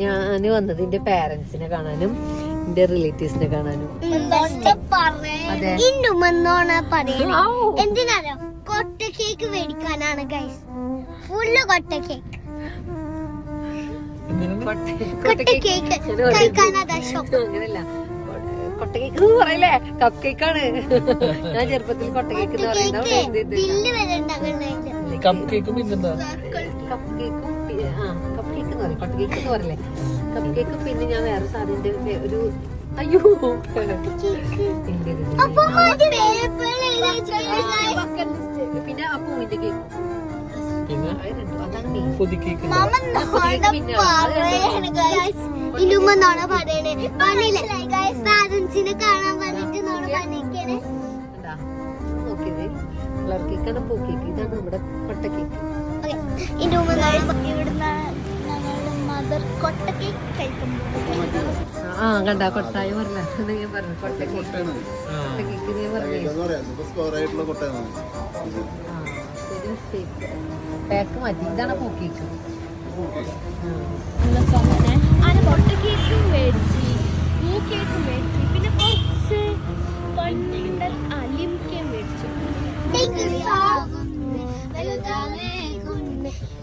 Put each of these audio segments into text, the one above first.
ഞാന് വന്നത് എന്റെ പാരന്റ്സിനെ കാണാനും എന്റെ റിലേറ്റീവ്സിനെ കാണാനും. എന്തിനാണോ കൊട്ട കേക്ക് മേടിക്കാനാണ് ഗൈസ്. ഫുള്ള് കൊട്ട കേക്ക്. അങ്ങനല്ല, കൊട്ട കേക്ക് എന്ന് പറയല്ലേ, കപ്പ് കേക്കാണ്. ഞാൻ ചെറുപ്പത്തിൽ കൊട്ട കേക്ക് എന്ന് പറയുന്നത്. കപ്പ് കേക്കും പിന്നെന്താ കപ്പ് കേക്കും കപ്പ് കേക്ക് എന്ന് പറയും, കൊട്ട കേക്ക് എന്ന് പറയല്ലേ കപ്പ് കേക്കും. പിന്നെ ഞാൻ വേറെ സാധനത്തിന്റെ ഒരു അയ്യോ പിന്നെ ആ പൂവിന്റെ കേക്ക്, പിന്നെ അതാണ് മെയിൻ. പൊതിക്കേക്ക് ഇലുമെന്നാണ് പറയണേ. പാരന്റ്സിനെ കാണാൻ വന്നിട്ട് നോക്കിയത് കളർ കേക്കാണ്, പൂ കേക്ക്. ഇതാണ് നമ്മുടെ കൊട്ട കേക്ക്. ഇവിടുന്ന് മദർ കൊട്ട കേക്ക് കഴിക്കുന്നു. കണ്ട കൊട്ടായി പറഞ്ഞ പറഞ്ഞു കൊട്ട കേക്ക്. നീ പറഞ്ഞു പാക്ക് മതി. ഇതാണ് പൂ കേക്ക്. കൊട്ട കേക്കും മേടിച്ച്, പൂ കേക്കും മേടിച്ച്, പിന്നെ കുറച്ച് ലിംകയും മേടിച്ചു.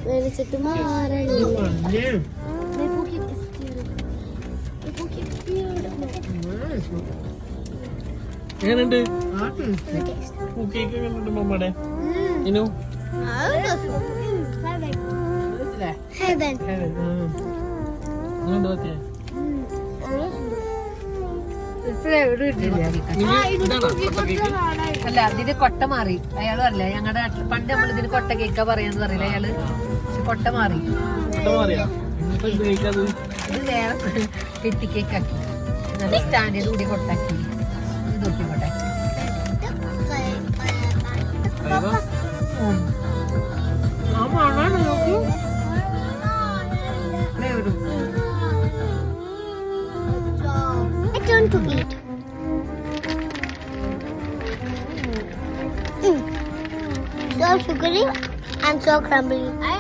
മേടിച്ചിട്ട് എങ്ങനെയുണ്ട് പൂക്കേക്ക്? എങ്ങനെയുണ്ട് മമ്മടെ ഇനു? അല്ല, ഇതിന് കൊട്ട മാറി. അയാള് പറയില്ല, ഞങ്ങളുടെ നാട്ടിൽ പണ്ട് നമ്മൾ ഇതിന് കൊട്ട കേക്ക പറയാന്ന് പറയില്ല അയാള്. പക്ഷെ കൊട്ട മാറി. ഇത് വേറെ കെട്ടി കേക്കാക്കി, നല്ല സ്റ്റാൻഡേർഡ് കൂടി കൊട്ടാക്കി. ഇത് നോക്കി കൊട്ടാക്കി. To eat. So sugary and so crumbly.